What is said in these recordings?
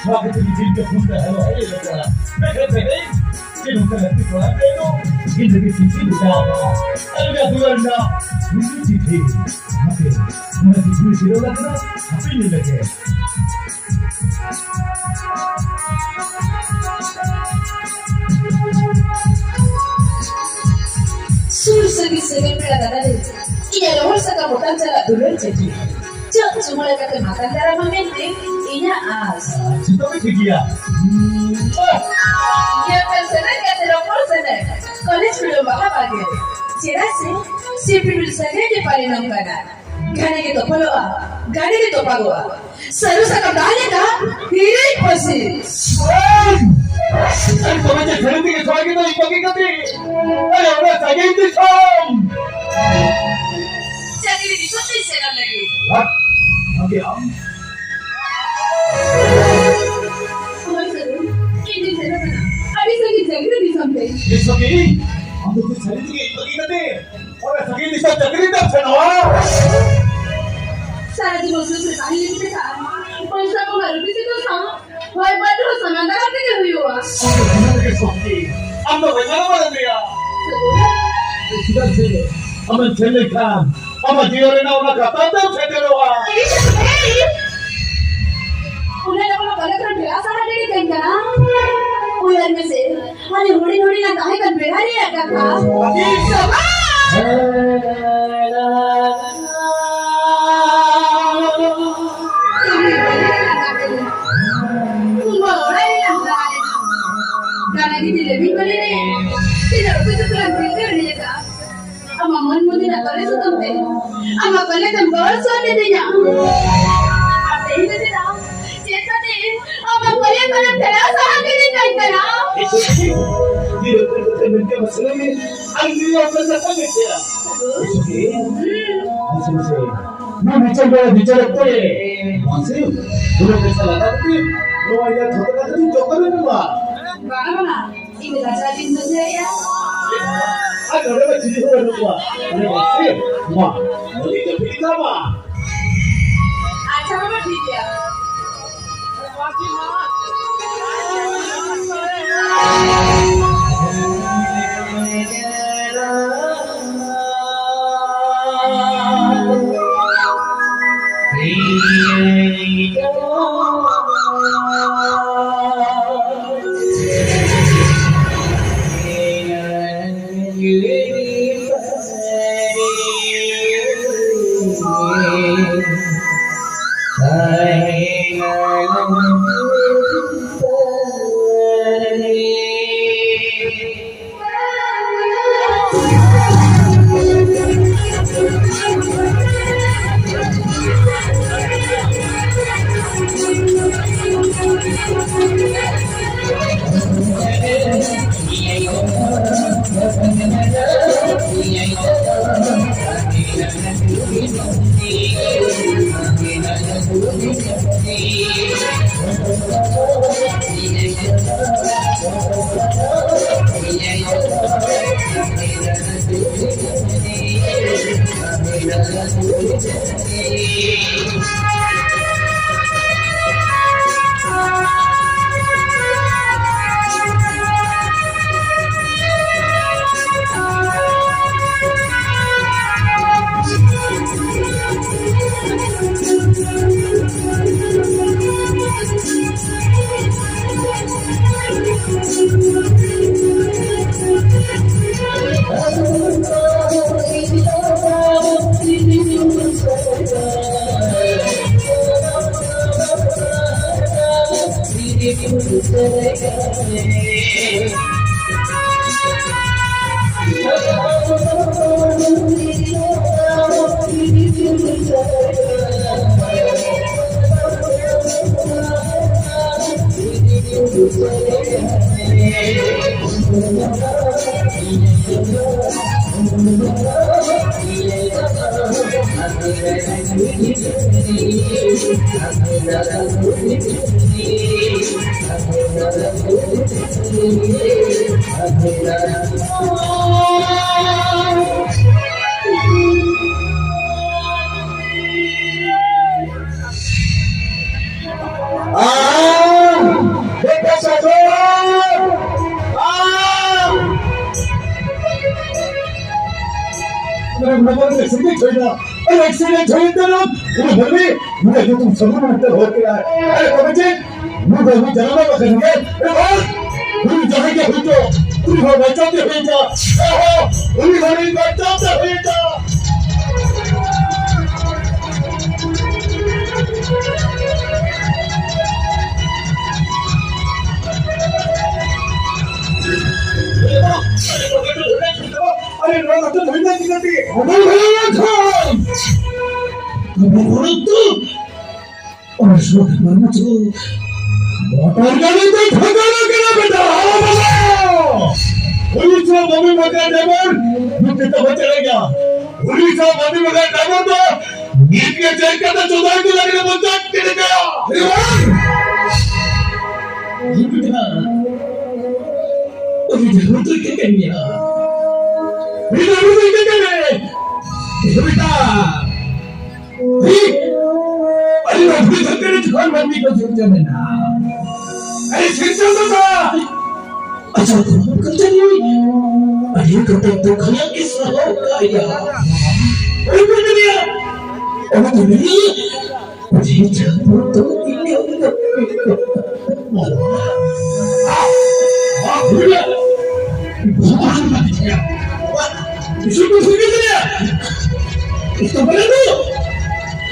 Bakit hindi ka punta? Halo-halo ka. Pwede. Sino ka natin ko? Pero, hindi ka sisili ka. Ano ka tuwan na? Hindi sisili. Bakit? Mga sisili lang na. Happy nila ka. Sulit-sulit pelajaran iya lo sa kamutan sa dulur jadi cek semua kata makan darah mementing inya as Sino ka tigiya? ya persona kata dokter sana college belum bawa pagi cerasi si pilih sana di paling nangkana gane gitu poloa gane gitu pagua seru sa kagane ka hirit pasi Ay, pamanya sarili ka sa akin na ipagigati. Ay, wala sa akin din siyam. jadi di sana sekali lagi What? Abi am? ini saya mana habis lagi jadi di sampai Isagi? Ang dito sarili ka ipagigati. Wala sa akin din sa jagrita sa nawa. सारा दिन उसने सिखाई लेके था पैसा को घर भी तो सा भाई बड़ो समझदार करते के हुई हुआ Ang dito ka soki. Ang dito ka naman niya. Sige. Aman chele kan. Ama diore na una katata sa dalawa. उन्हें ना बोला गलत कर दिया सारा दिन कहीं का उयार में से हमारे होड़ी होड़ी ना काहे कर बेड़ा नहीं आता था गाना की डिलीवरी करे रे tidak aku itu kurang pikir dia tak ama मन मुझे ना करे सो तुमते ama कले तुम बहुत सोने देना आते ही नहीं ना चेता दे ama कले कले तेरा सहारे नहीं करना Dito ka minta masalami. Ang diyo ka sa pamilya. Sige. Sige. Na bicara ko eh. Masih. Udah salah tapi lo aja thotaka tadi jokare na. mana mana ini rasa din saya Ah, kalau ada sini orang tua. Ada masih. Ma. Mau ikut apa? अच्छा बाबा ठीक है number accident होईल ना अरे accident होईल तर उन्हें भरवी मुझे जो तुम समझ में हो क्या है अरे कबचे मुझे भी जनाना बखेंगे अरे बोल तुम जहाँ के हुई तो तुम हो बचाते हुए जा ओहो तुम हमें बचाते हुए जा अरे लोग तो धोई नहीं करती अरे भैया था तुम्हें बोलो तो और इसको मरना तो मोटर गाड़ी तो ठोकना केला बेटा आओ बाबा पुलिस ने मम्मी मगर ड्राइवर मुझे तो बचेगा पुलिस ने मम्मी मगर ड्राइवर तो नीट के जेल का तो 14 को लगने बच्चा गिर गया ये बेटा और ये जरूर तो क्या करेंगे बेटा अरे अपने धक्के दुकान मम्मी को छोड़ जाने ना अरे शिक्षण तो था अच्छा तो कर चलिए अरे कब तो खाया किस रहा होगा यार अरे कर दिया और तो नहीं मुझे जानो तो भैया इसको सुन लिया इसको बने दो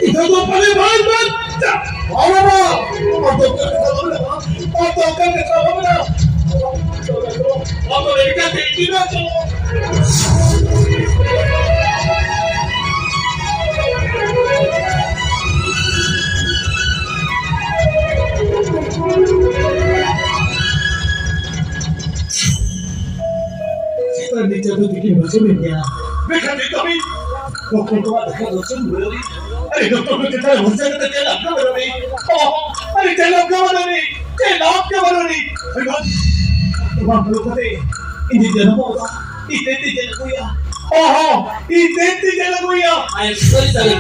इसको बने बात आओ बाबा और तो कर बाबा अब लड़का देखी ना नीचे तो दिखी बच्चे में गया मैं खाने कभी डॉक्टर को देखा डॉक्टर बोल रही अरे डॉक्टर को कितना गुस्सा करते थे आपका बोल रही अरे चल आपका बोल रही चल आपका बोल रही अरे तो आप लोग कहते इन्हें जन्म होगा इतने जन्म हुआ ओहो इतने जन्म हुआ आई एम सॉरी साले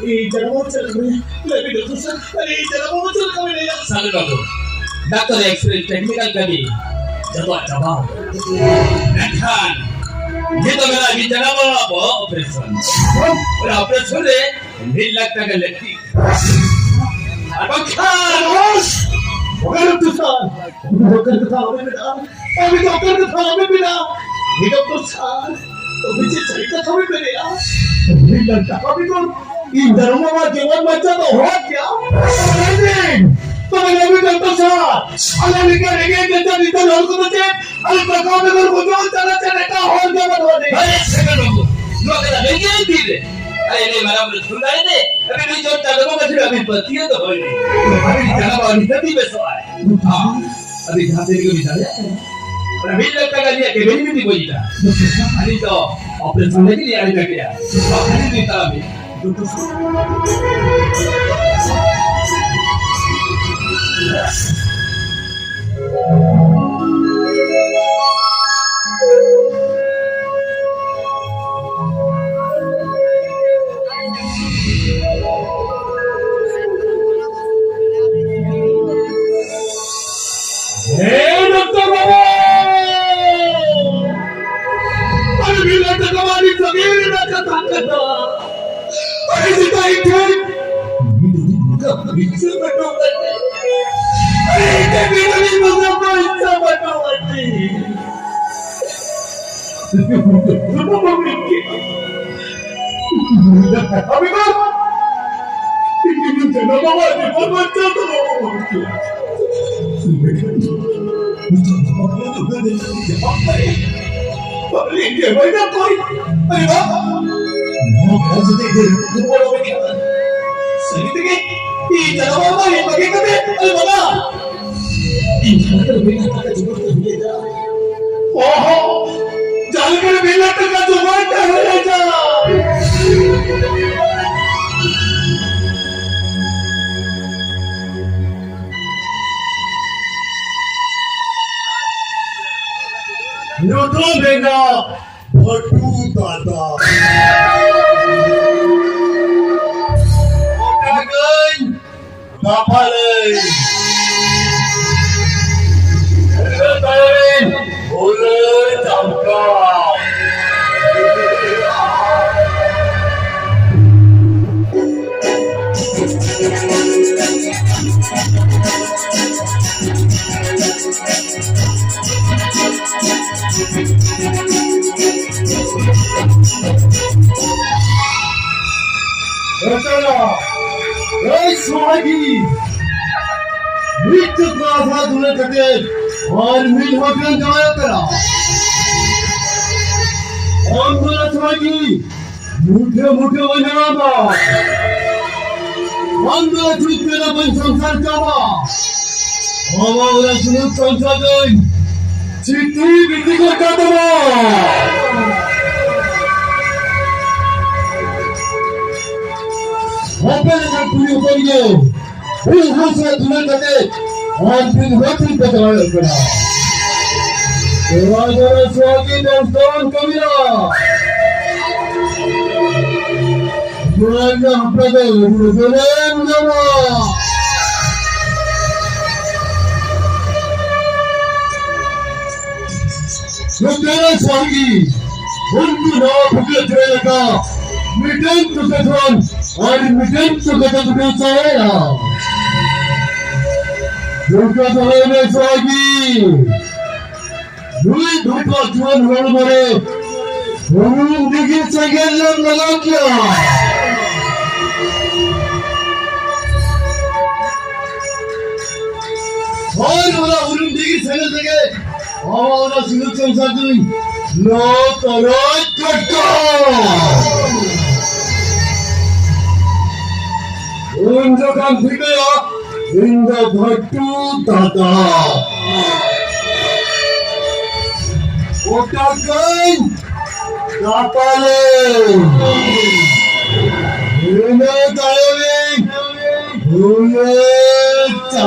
ये जन्म चल रहे लेकिन डॉक्टर सर अरे जन्म चल कभी नहीं साले बाबू डॉक्टर एक्सपीरियंस टेक्निकल कभी जवाब देखन ये तो मेरा अभी जनाब ऑपरेशन और ऑपरेशन रे 1 लाख का लगती अब खामोश अगर तू साल डॉक्टर का हमें बेटा अभी डॉक्टर का हमें बेटा ये डॉक्टर साल तो मुझे सही का हमें बेटा 1 लाख का अभी तो इन धर्मों में जीवन बचा तो हो क्या तो मैं भी डॉक्टर साहब अल्लाह ने क्या रेगे जैसा निकल और को बचे अरे प्रकार में कर मुझे चला चलेगा और क्या बनवा दे अरे सेकंड बाबू लोग का रेगे धीरे अरे नहीं मारा मुझे सुन रहे थे अभी नहीं जो तगड़ों में अभी पति है तो होई नहीं अभी जाना बाहर निकलती में सो है हां अभी जहां से निकल जाए और अभी लगता है कि बेनी भी कोई था अभी तो ऑपरेशन के लिए आने लग गया अभी भी था अभी बोले सोहागी मृत्यु का आधा दूर करते और मिल होकर जाया करा और बोला सोहागी मुठे मुठे बनावा अंदर चुप तेरा बन संसार जावा हमारा सुनो संसार चिट्ठी बिल्ली को काटवा Open the punya punya, ini hasil tulen kate, orang pun hotel petai kena. Orang suami dan tuan kamera, orang yang petai tulen nama. Orang suami, orang nama bukan terleka, meeting tu ketuan. और mission तो खत्म करना चाहिए दुर्गा समय में swaggy दुई धूपा जुआन होने वाले उन्होंने दिखे सगेल लगा क्या और वाला उन्होंने दिखे सगेल लगे और सिंगल संसार लो तो कट्टा 운적한 비교야 인도 버투 다다 오딱은 나빠래 은혜 다요리 은혜 잠깐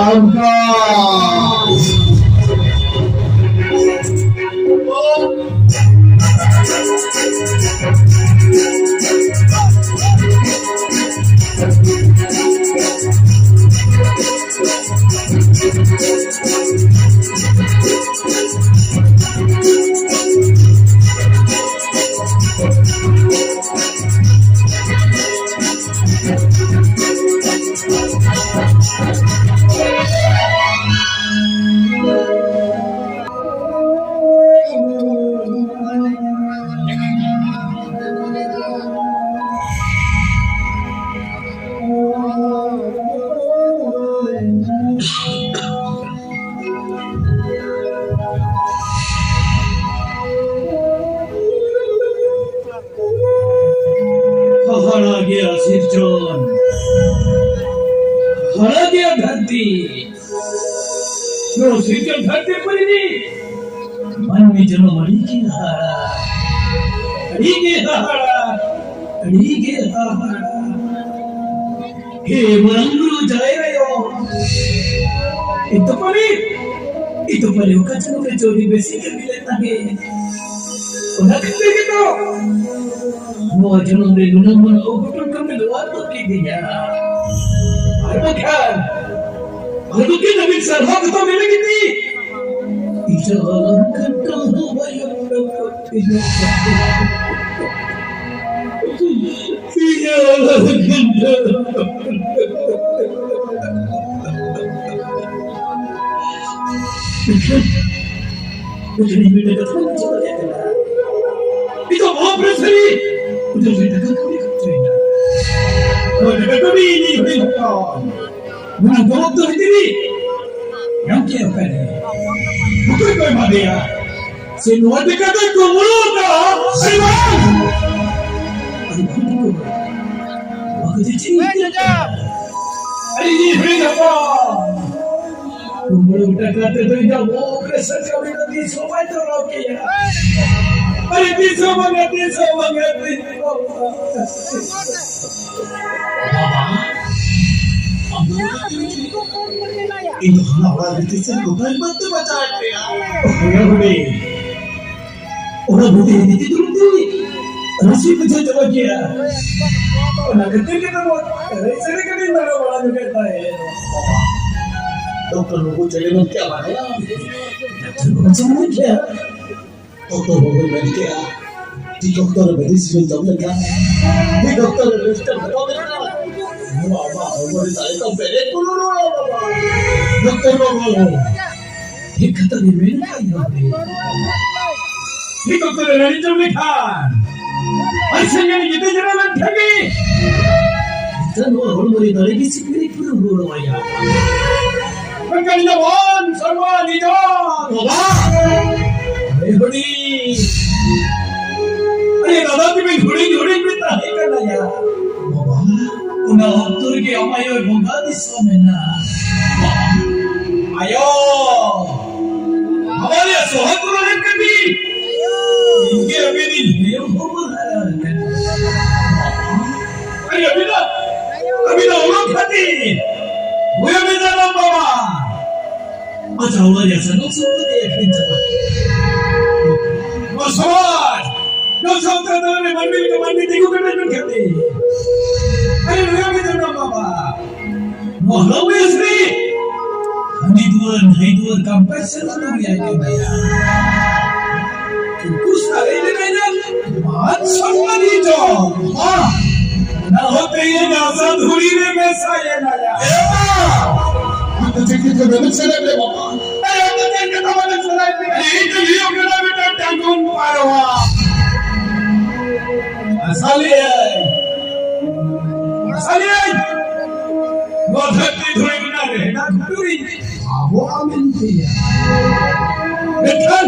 itu paling kacau kacau di besi kami lagi. Udah kete gitu. Mau jangan dari mana mana betul kami luar tu kidinya. Apa kan? Kalau kita bisa hak kita milik ini. Jangan kata bayar dapat tidak. Jangan kata. Udah ni benda kat mana coba lihat lah. Itu apa preseri? Udah benda kat kami kat mana? Kau dekat kami ini benda. Mana doktor ini? Yang kaya apa ni? Bukan kau mana dia? Semua dekat aku mulut dah. Semua. Aduh kau. Aku jadi. Ini benda apa? Umur udah kata tu dah mau kerja kami nanti semua itu okey ya. Hari ini semua nanti. Ini orang itu semua betul macam dia. Orang budi ini tidur di. Rasi macam tu dia. Orang ketika kita buat, saya kena mana orang juga tahu. Dokter buku cari nanti apa ya? Macam mana dia? Dokter buku nanti ya. Di dokter medis sudah jauh kan? Di dokter medis sudah jauh kan? Mama, umur saya tu beda dulu. Dokter buku. Ini kata di mana ya? Di dokter lari jauh kan? Asalnya ni kita jalan lagi. Tan orang dari disiplin puru waya. Mereka jawan semua di jawan. Bapa. Hudi. Ayo dadah tu hudi kita ikan aja. Bapa. Una waktu ke amayo bunga di sana. Ayo. हमारे सोहत को रख कर दी इनके अभी नहीं ये ऊपर अभी ना उलट खाती वो अभी जाना बाबा अच्छा हुआ जैसा लोग सब तो देख नहीं चला वो समाज जो सब तरह में मंदिर के मंदिर देखो के में करते अरे वो अभी जाना बाबा वो लोग इसलिए Hiduan kampung selalu biaya bayar. Kus kali ini kan, semua hijau. Nah, hote ini nazar dhuri में saya naya. Kita cekik ke dalam sana le bapa. Ayo kita cekik ke dalam sana le. Ini dia kita betul tanggung parwa. Asalian. Wadah dhuri mana le? Nak dhuri. Abu amin dia. Betul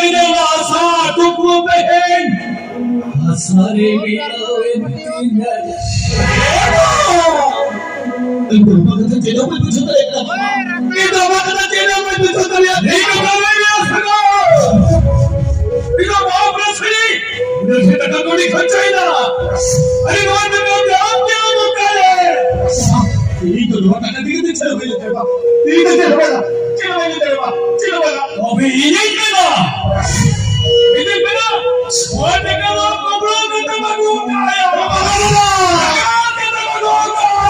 ini asa tuku behen. Asari bilawin tinggal. Itu makanya tidak begitu terlihat. Itu makanya tidak begitu terlihat. Itu makanya sangat. Itu mau bersih. Udah kita kagak kerjain lah. Hari mana kita ambil mukanya. Itu dua kata tiga cakap ini cakap. Tiga cakap. Tapi ini kena. Ini kena. Semua negara ngobrol kita bagu kaya. Kita bagu kaya.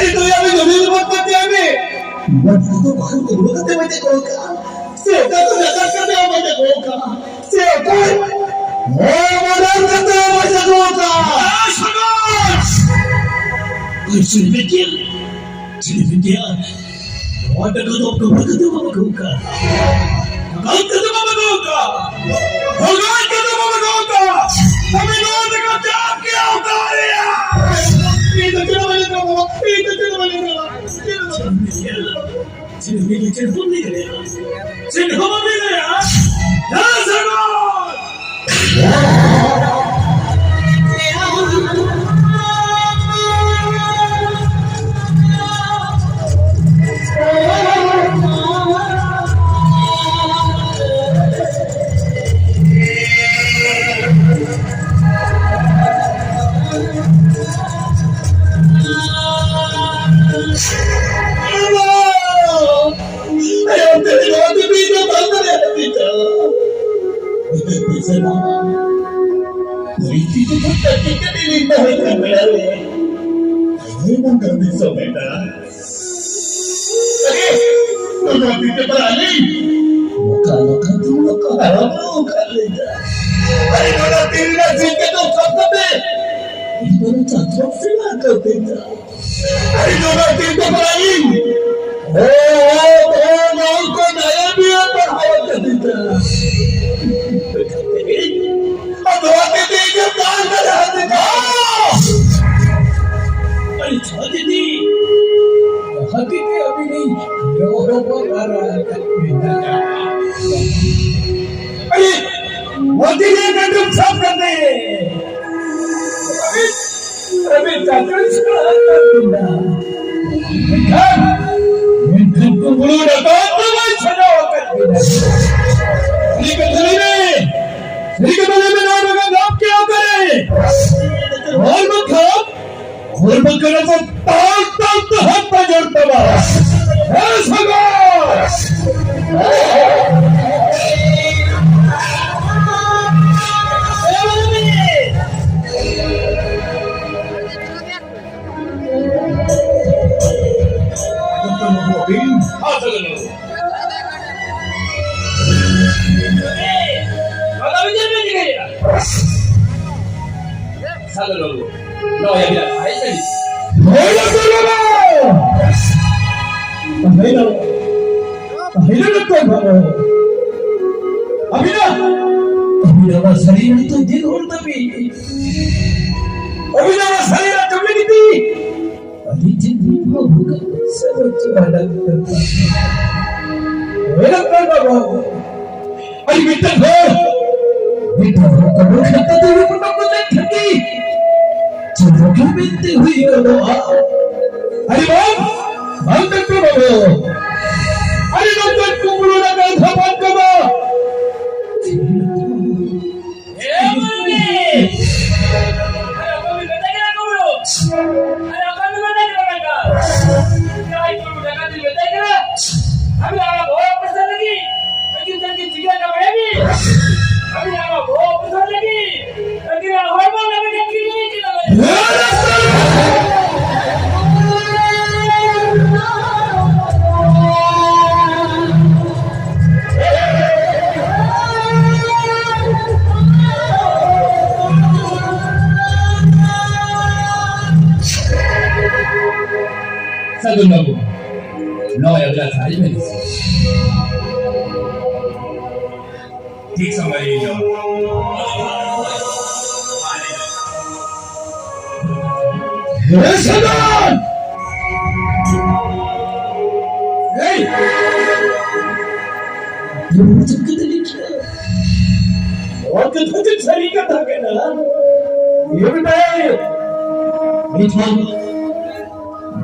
Itu yang menjadi pertanyaan. Buat itu baru dulu kata baca kolka. Siapa tu datang kata baca kolka. Siapa? Orang kata baca kolka. Sangat. Sini fikir. Orang kata baca kolka. Kau kata baca kolka. Orang kata baca kolka. Kami orang kata क्या होता है ये तो क्या बने का वो ये तो क्या बने का सिर्फ ये चल तुम नहीं करेगा सिर्फ हम नहीं करेगा ना सको Sabe logo. No, ya mira, ahí está. Hola, Solomon! Tahila nagkabaro. Amina masarili ito di doon tabi. Amina masarili kami niti. Alijin di mo bukan sa badan kita. Hola, nagkabaro. Ay, bitan ho! Bitan ho, kamu kata dulu penampunan kaki. Jangan binti hui doa. Ayo bang, bangkit ke bawah. Ayo nonton kumpul dengan sahabat kamu. Ayo kami bertanya dulu. Ayo kami bertanya mereka. Kau itu mereka di bertanya. Kami nak bawa pesan lagi. Lagi tiga kamu ini. Kami nak bawa pesan lagi. Lagi nak hormat lagi kini kita. Satu lagu. No, ya udah tadi medis. ठीक समझ लीजिए Sadan! Hey! ये मुझे कितनी क्या? और कितनी सारी कथा कहना? ये बताए?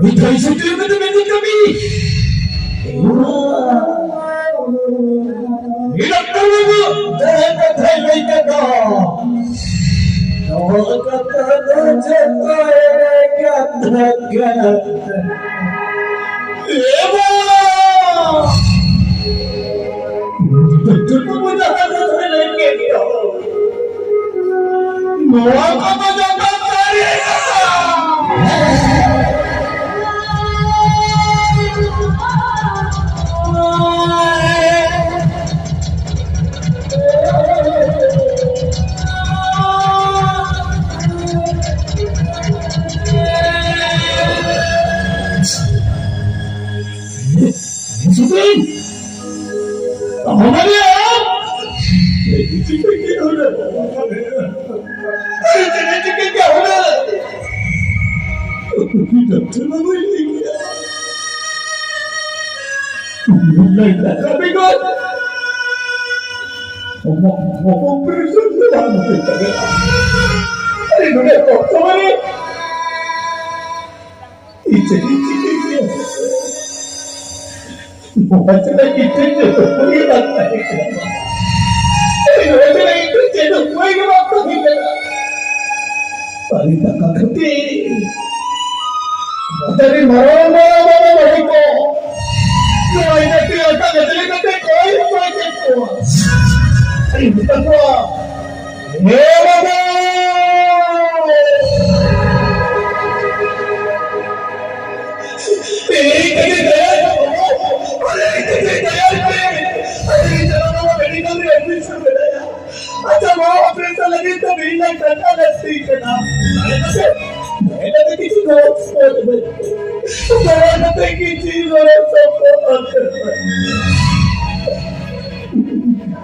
मिठाई से क्यों कहते मैंने कभी? ये लगता है वो तेरे कथा नहीं कहता। और कथा तो चलता है कथा कहता। ये वो तुझको मुझे कथा नहीं कहता। नौका को मुझे कथा करेगा। Susun, hamaरे आप, चिकन क्या हो रहा है? अरे चिकन क्या हो रहा है? कुछ डॉक्टर ने बोली क्या? लगता है कभी को, वो ऑपरेशन में जाना पड़ेगा। अरे मुझे डॉक्टर ने इसे क्या? वचन कितने कोई बात नहीं करता। वचन कितने तो कोई बात नहीं करता। परिता का करते। तेरी मरो बड़ी को। कोई नहीं आता गजरे करते कोई को। अरे बताओ। हे बाबा। तेरी कहीं दया अच्छा वो ऑपरेशन लगे तो भी नहीं करता लगती करना मैंने तो किसी को मैंने तो किसी को सपोर्ट करता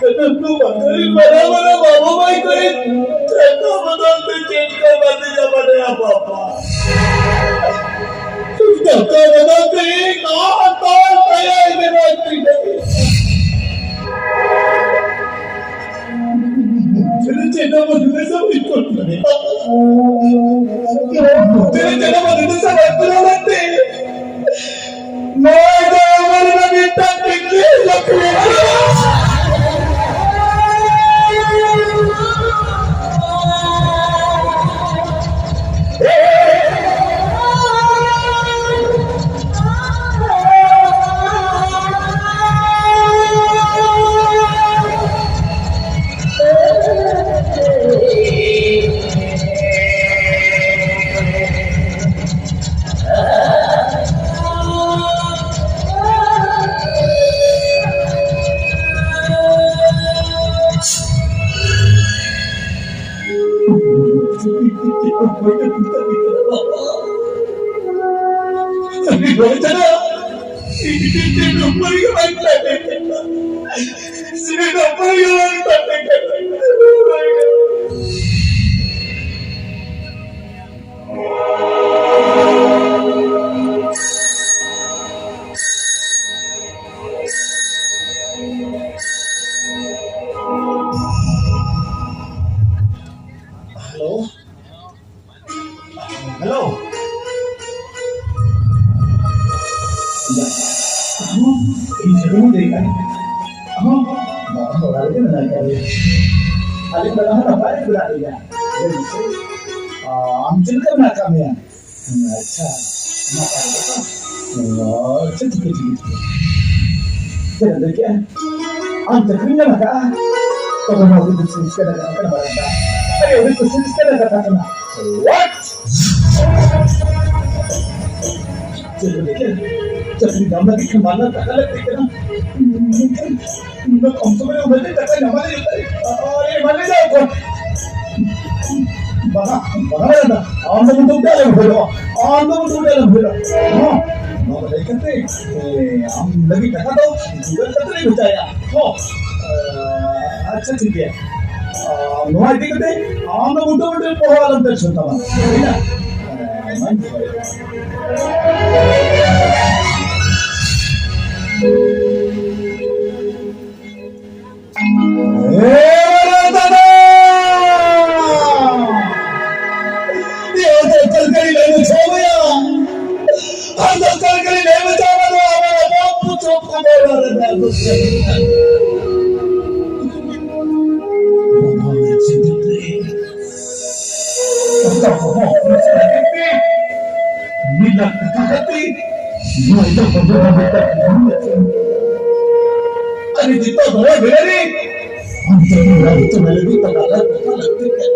तू बंदरी बड़ा बाबू भाई करे तो बदलते चेंज कर बंदे जा बड़ा पापा तू तो बदलते कहां तो तैयार में रहती है तेरे चेहरा बदलने से भी कुछ नहीं तेरे चेहरा बदलने से बात करो लगते मैं तो हमारे नबी तक कितने लखने Aku kita Tapi bagaimana? Ini nomor yang ada. Sini nomor yang ada. Halo. Halo. Ini sebelum dari kan? Mau lagi mana kali? Kali berapa apa berarti ya? आमचे काय ना काम या अच्छा ठीक आहे चला क्या आमच्या क्रिया नका तो बनवतो दुसरीच करा का बरं अरे एवढी दुसरीच करा का ना व्हॉट चला क्या चल गामला की मारना टाकायला लागते ना मग आमच्याकडे उभे टाकाय नमाला येत अरे मला जाऊ बघा ना आमचं पण तुमच्याला भेटलो मग ऐकते आम लगी टाका तो जुगल कतरी भेटाया हो अच्छा ठीक आहे माहिती करते आम मोठं पोहायला छोटा अरे जितना धोया भेड़ा रे हम तो मेरे भी पता लगते हैं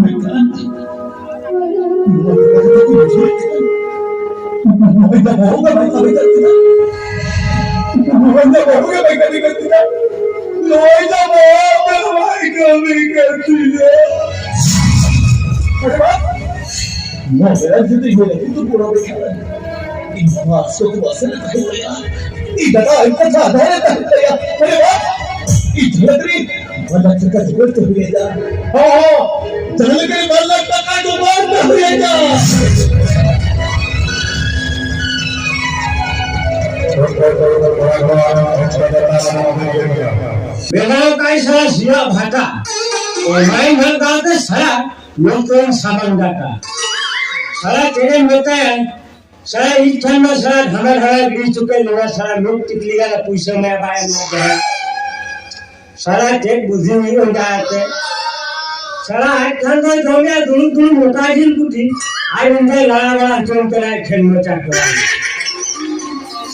मैं कहा मैं होगा मैं कभी करती ना मैं कभी करती ना लोईदा मैं कभी करती ना अरे बाप मैं मेरा जिंदगी में लेकिन तू पूरा बैठा है इन बातों को बस नहीं कहते यार ये दादा इतना ज़्यादा है यार अरे वाह ये झलकरी वाला चक्कर झगड़ तो हुए जा हाँ झलकरी वाला टका तो बार तो हुए जा बेगाव काय साला शिया भाटा माई घर गाव के साला लोग तो सामान जाता साला तेरे मिलता है साला इस टाइम में साला घड़ा गिर चुके लोग साला लोग टिकली का पैसा में बाय में गया साला टेक बुद्धि नहीं हो जाते साला आज खान का हो गया दूर मोटा जिल कुटी आज उनका लड़ा चोन करा खेल में चाट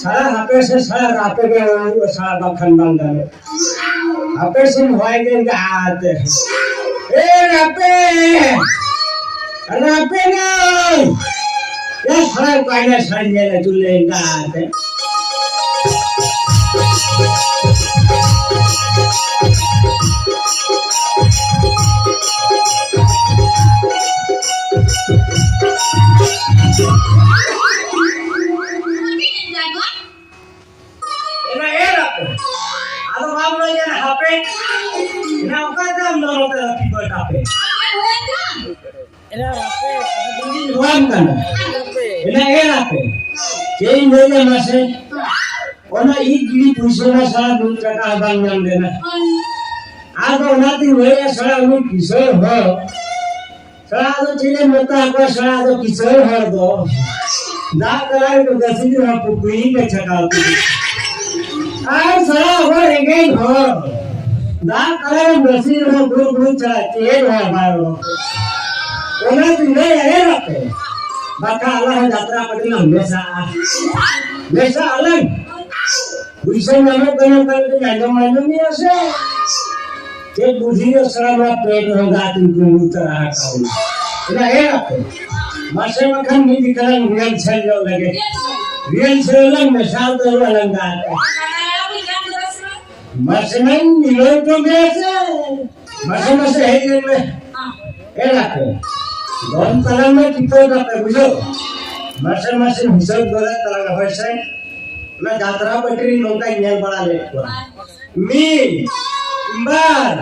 साला हापे से साला रापे के साला बखन बंद है हापे से भाई के आते ए रापे रापे ना या साला कायना सांजे ले चुले आते Maka Allah jatra padina mesa alang bisa nama kalau jangan macam ni asa ke budhi selama ped hoga tu terah kau ina masa makan ni dikalang real sel lagi real sel lang mesa tu alang gat masa ni lo tu biasa masa hei ni গরম তালার না কি করে কাপে বুঝো মাসে মাসে হিসাব করে তালা হয়েছে না যাত্রা बैटरी नौका इंजन बड़ा लेट हुआ मी बार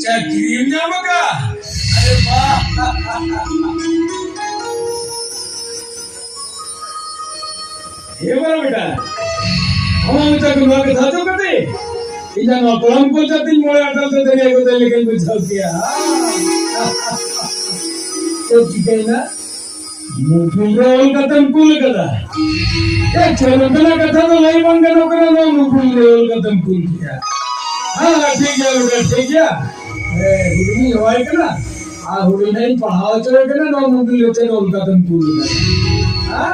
चक्रीच्या बघा अरे वा हे बरं बेटा आमच्या गुरुवार जातो का ते इजा ना परम को जाती मोळे आठवतो तरी अगोदर लेखन बुझावती तो ठीक आहे ना मुफुल कथम कुल कदा एक छोरकना कथा तो नहीं बन गया नौकरा नो मुफुल कथम कुल किया हाँ ठीक है बेटा ठीक है हुडी होय कना आ हुडी नहीं पढ़ाओ चले कना नो मुफुल लेते नो कथम कुल हाँ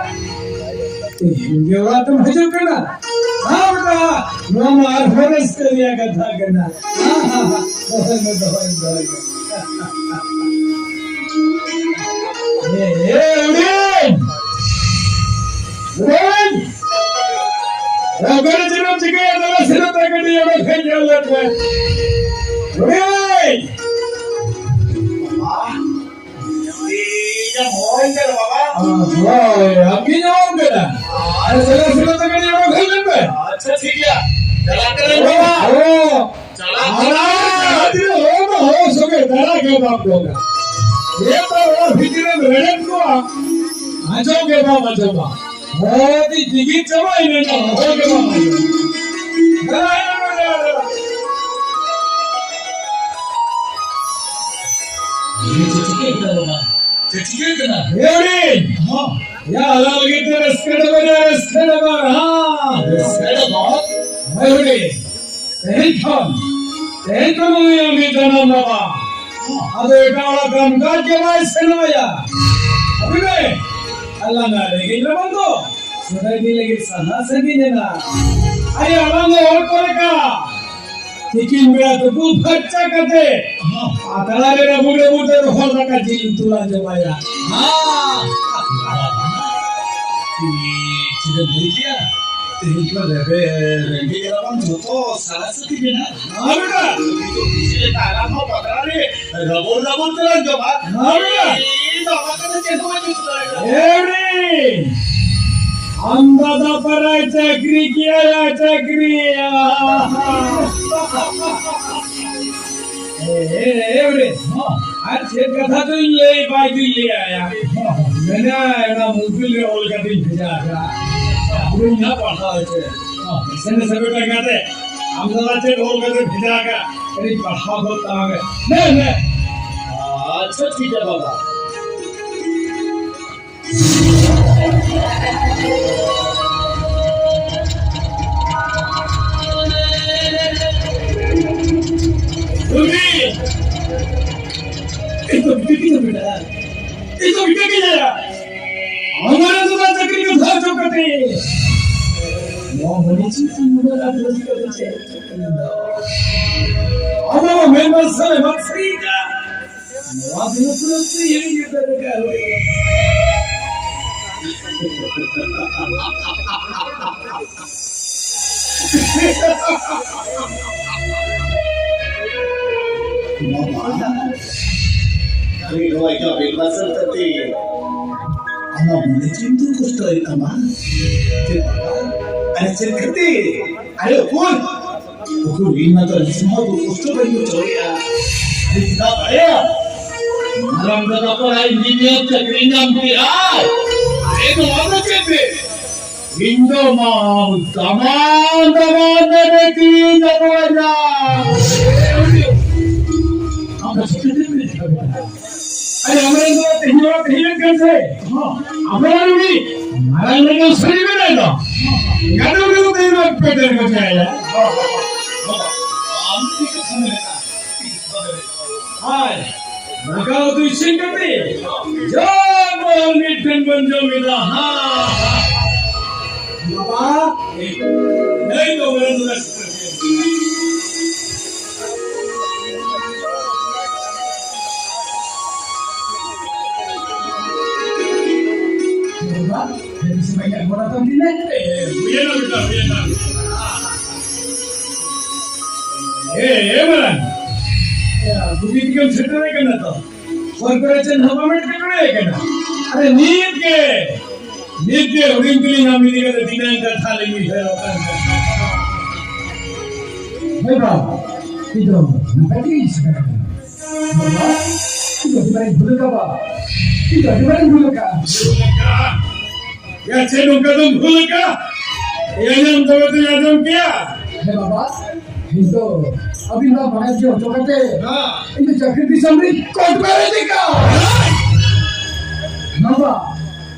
जेव्हा तुम हजर कना हाँ बेटा नो मार फरस करिया कथा करना हाँ हाँ हाँ बहुत दवाई Agora de não te ganhar, ela se não tá ganhando, ela vai ganhar lá atrás. Oi! Iya mau enggak Bapak? Ah, aqui não enggak. Ada salah sudah tak ganhar, ela vai ganhar. अच्छा ठीक है चला करें बाबा Oh, चला tidak हो सके दरा के बाप लोग. ये तो वो भीतर में रड़न को आजो के बाप आजो बाप. बहुत ही जिगित चला इन्हें ना हो के बाप. दरा ये चिचिके क्या बाबा चिचिके क्या Yaudah, ya lalu kita reskeda bar, हाँ, सेड बात Yaudah, tehkan yang kita nama, ada kalau kamu kerja macam mana ya, apa ni? Allah nggak lagi nama tu, sudah ini lagi sana sendiri na, ayah orang orang mereka, tikin berat tu baca kate, atala lera muda orang kajil tulah jawaya, sudah berikir Tehiklah Randy kan joto salah satu bina. Apa? Ini tanah mau pakai ni, rabun terang coba. Apa? Ini bawa kan ceto macam tu lah. Every अंदाजा पर आए चक्री किया या चक्री एवढे आज कथा तो ले पाहिजे ले आया मैंने ना मुफिल रे ओल का दिन भेजा था अभी ना पढ़ा है इसने सब बेटा कहते हमला से ओल का दिन भेजा का कहीं पढ़ा होता है नहीं अच्छा ठीक है बाबा itu benar. Itu benar. हमारा तो ना चक्री को था जो करते वो बड़ी चीज मुझे लग रही है अब वो मेंबर सारे मक्सरी का Waktu terus ini kita dekat. Kami doa itu bebas seperti ama boleh cinta kostai ama. Ada cerita, ada pun. Aku ini tu semua tu kostai bagi coya. Tidakaya. Malam berapa engineer cakrinya biar. Itu apa cerita? Indo mau zaman neki jagonya. Apa cerita ni? अरे हमारे तो तेहिया कैसे हाँ हमारा भी हमारा लोग सही में रहेगा यादव भी तो तेरे पे तेरे को चाहिए हाय मगाओ तो इसे करते जब बोल मिटन बन जाओ मिला हाँ बाबा नहीं तो मेरा तो jadi sebagai anggota kabinet. Buyana kita, buyana. Malan. Ya, begitu kan setelah kan itu. Corporation government ke mana kan? Ada need ke orang pilih kami ni kan tidak ada thali ni saya kan. Hei bang, itu nampak ni sekarang. Bapa, itu dimana dulu kah? Itu dimana dulu kah? क्या छे लोग कदम भूल का ये नाम तो यादव किया है बाबा ये तो अभी ना बना जो कहते हां इन चक्र की समरी कोट में रहने का बाबा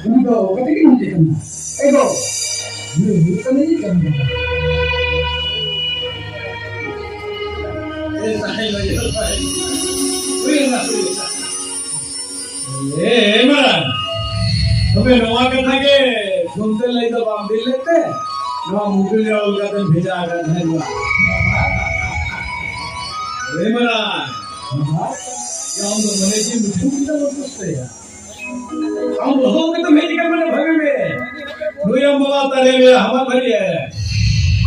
उनको कहते कि नहीं करना एगो ये तो नहीं करना ये सही लगे भाई कोई ना ए मरन तुम्हें नवा कथा के सुनते ले तो बाम दिल लेते नवा मुकुल जाओ का तो भेजा कर है नवा रे मरा क्या हम तो मने जी मुझे कितना सोचते हैं हम लोगों के तो मेरी कर मैंने भागे में दुनिया मवा तारे में हमार भरी है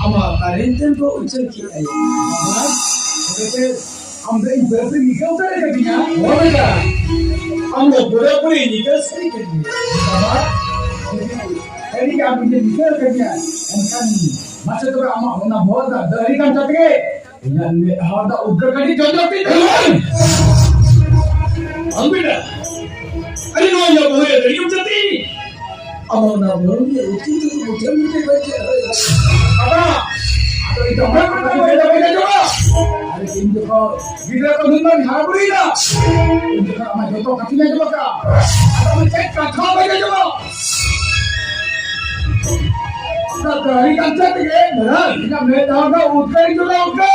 हमार तारेंटन को उछल किया है कहते हम तो इधर से निकलते रहे कभी ना हो बेटा हम लोग पूरे निकल से करेंगे बाबा ini kan punya mikir kerja kan masa tu amak nak buat dah dari kan cakap dengan ada ugar kali jodoh tu ambil dah ada no yang boleh dari yang jadi amak nak buat dia itu macam ni baca apa atau itu apa kita baca coba ada ini kau bila kau dengar habis dah ini kau amak jodoh kakinya coba kau atau cek kau baca coba dari kaca tiga, benar? Kita melihat ada utkar itu lah utkar.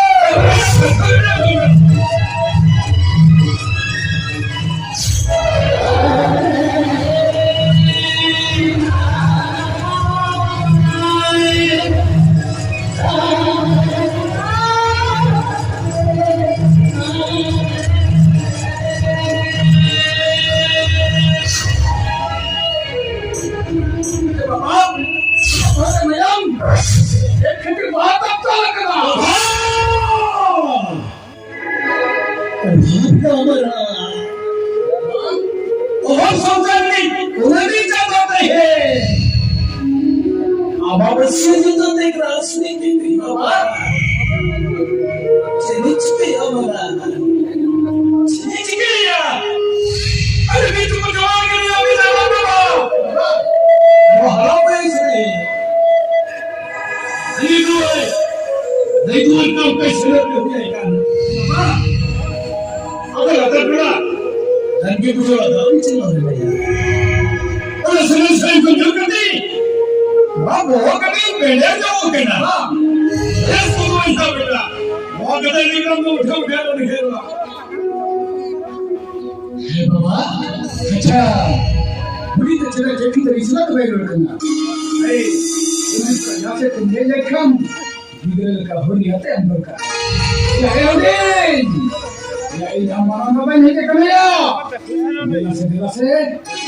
Ay, jangan apa ini ke kamera. Dilase,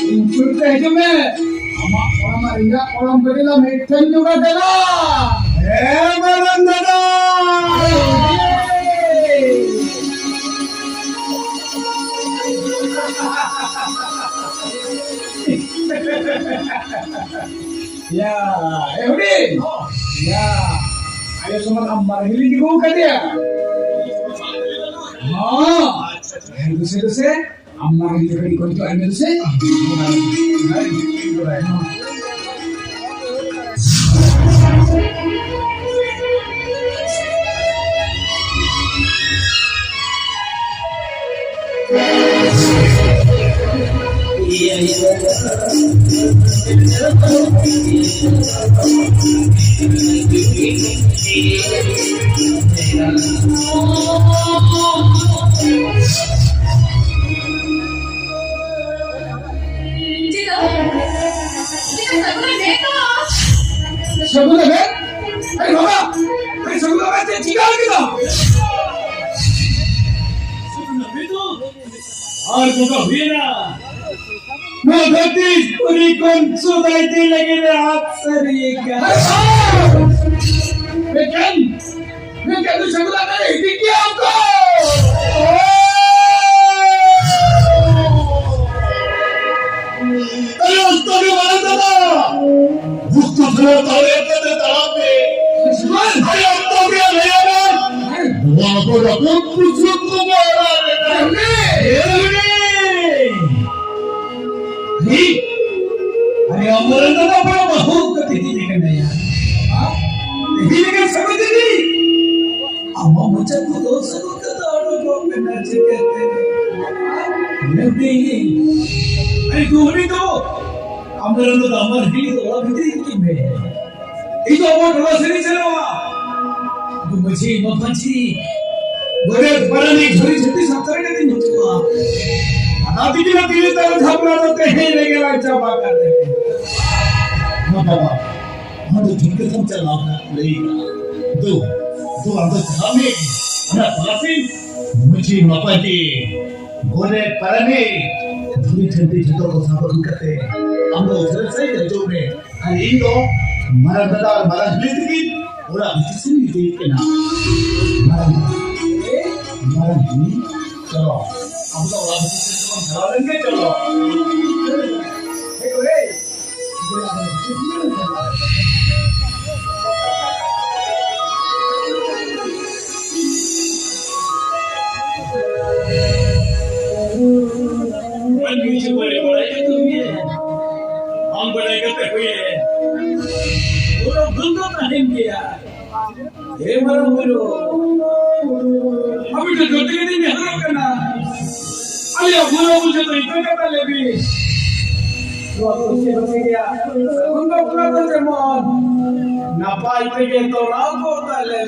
incur ke hidupnya. Amak orang maringa orang berilah medan juga dana. Marandana. Ya, Udin. Ya, ayo sama kamar ini dibuka dia. दूसरे अम्मा की जगह कोई तो आने से Segundo vez, ay mamá, ay segundo vez te chica kita. और तुमको हुई ना मैं गतिज पूरी कौन सुधारती लगे रे हाथ सरिएगा. मैं क्या तू segundo vez हिट किया हमको. अरे उस्तो भी मारा था उसको थोड़ा तारे करते तालाब में अरे अब तो क्या नया ना वहाँ को रखो कुछ को मारा अरे अमरंदा तो बड़ा बहुत गति थी करना यार. ये लेकिन समझ नहीं. अम्मा मुझे तो दोस्त को तो ऑटो ड्रॉप करना चाहिए नहीं. अरे तू नहीं तो अमरंदा तो अमर ही तो और भी की में itu apa sini चलवा तू मुझे मफची गोरे परनी छोरी छोटी सातरे के दिन हुआ आदि दिन तीन तरह झापला तो कहीं ले गया चापा करते हाँ बाबा हाँ तो ठीक है तुम चलाओ ना लेगा दो अंदर सामने अना पासी मुझे मफची गोरे परनी छोटी छोटी जगह को साफ करते हम लोग उधर से जो में अरे इनको मारा दादा मारा हिलती की ओरा किसी नहीं देख के ना मारा हिली चलो हम तो ओरा किसी से हम चला लेंगे चलो हम बड़े करते हुए पूरा बंदा करेंगे यार. ये मरो बोलो अभी तो जोते के दिन हरो करना अभी बोलो मुझे तो इतना करता ले भी तो अब उससे बचे गया उनका पूरा तो जमान ना पाई पे गए तो ना होता ले